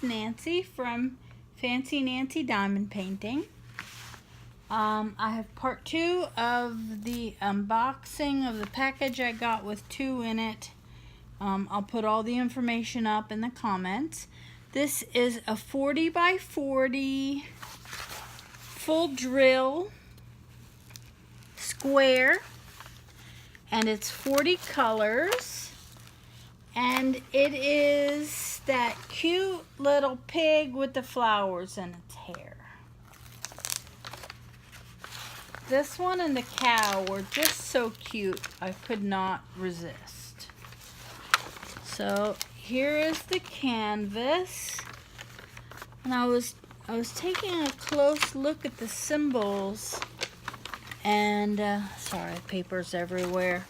Nancy from Fancy Nancy Diamond Painting. I have part 2 of the unboxing of the package I got with 2 in it. I'll put all the information up in the comments. This is a 40 by 40 full drill square, and it's 40 colors, and it is that cute little pig with the flowers in its hair. This one and the cow were just so cute, I could not resist. So here is the canvas, and I was taking a close look at the symbols, and sorry, paper's everywhere.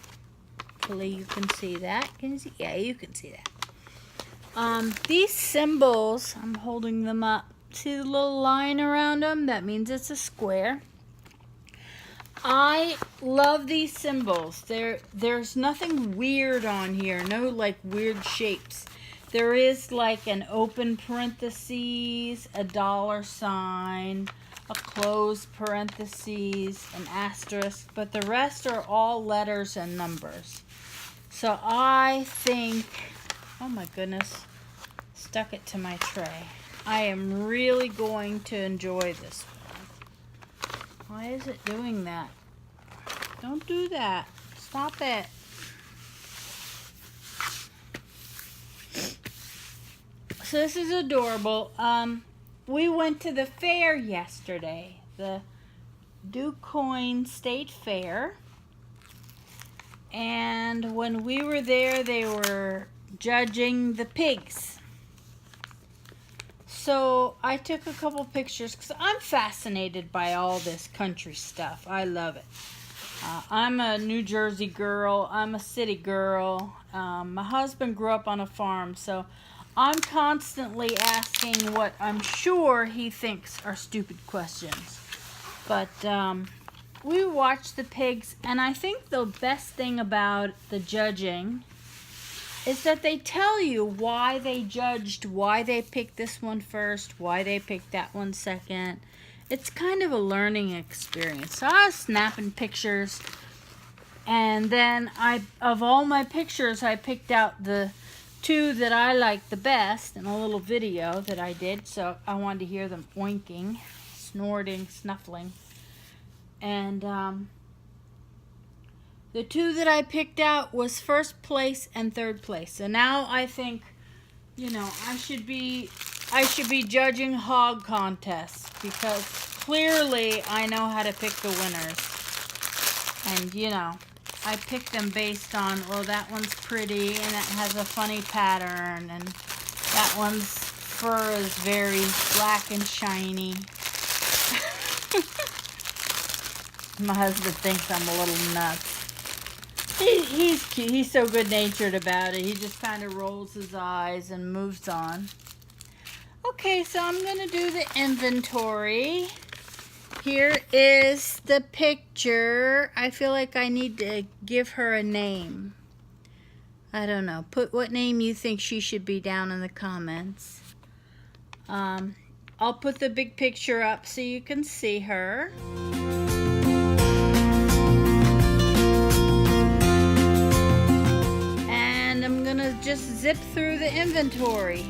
Hopefully you can see that. Can you see? Yeah, you can see that. These symbols, I'm holding them up. See the little line around them? That means it's a square. I love these symbols. There's nothing weird on here. No like weird shapes. There is like an open parentheses, a $sign, a closed parentheses, an asterisk, but the rest are all letters and numbers. So I think, oh my goodness, stuck it to my tray. I am really going to enjoy this one. Why is it doing that? Don't do that. Stop it. So this is adorable. We went to the fair yesterday, the DuQuoin State Fair. And when we were there, they were judging the pigs. So I took a couple pictures because I'm fascinated by all this country stuff. I love it. I'm a New Jersey girl. I'm a city girl. My husband grew up on a farm, so I'm constantly asking what I'm sure he thinks are stupid questions. But we watched the pigs, and I think the best thing about the judging is that they tell you why they judged, why they picked this one first, why they picked that one second. It's kind of a learning experience. So I was snapping pictures, and then of all my pictures, I picked out the 2 that I liked the best in a little video that I did. So I wanted to hear them oinking, snorting, snuffling. And the 2 that I picked out was first place and third place. So now I think, you know, I should be judging hog contests, because clearly I know how to pick the winners. And you know, I picked them based on, well, that one's pretty and it has a funny pattern, and that one's fur is very black and shiny. My husband thinks I'm a little nuts. He's cute. He's so good-natured about it. He just kind of rolls his eyes and moves on. Okay, so I'm going to do the inventory. Here is the picture. I feel like I need to give her a name. I don't know. Put what name you think she should be down in the comments. I'll put the big picture up so you can see her. And I'm going to just zip through the inventory.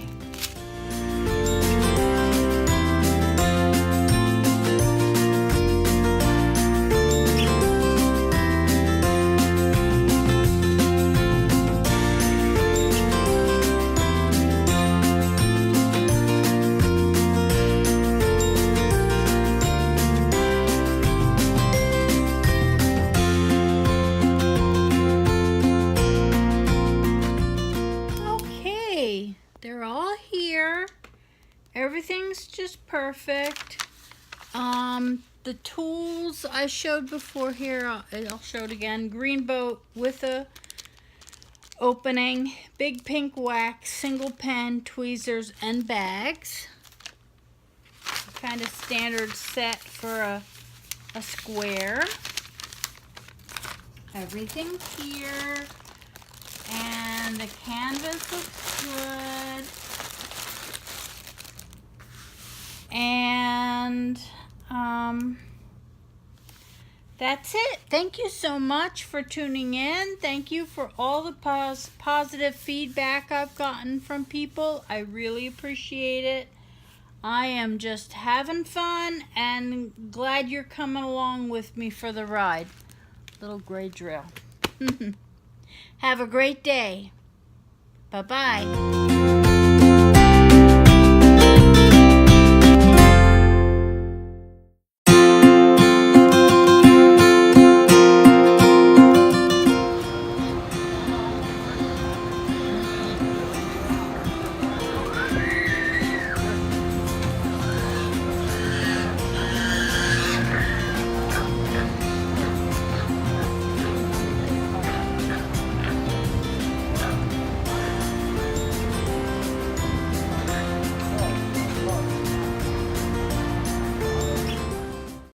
Everything's just perfect. The tools I showed before here, I'll show it again. Green boat with a opening, big pink wax, single pen, tweezers, and bags. Kind of standard set for a square. Everything's here. And the canvas looks good. And that's it. Thank you so much for tuning in. Thank you for all the positive feedback I've gotten from people. I really appreciate it. I am just having fun and glad you're coming along with me for the ride. Little gray drill. Have a great day. Bye-bye.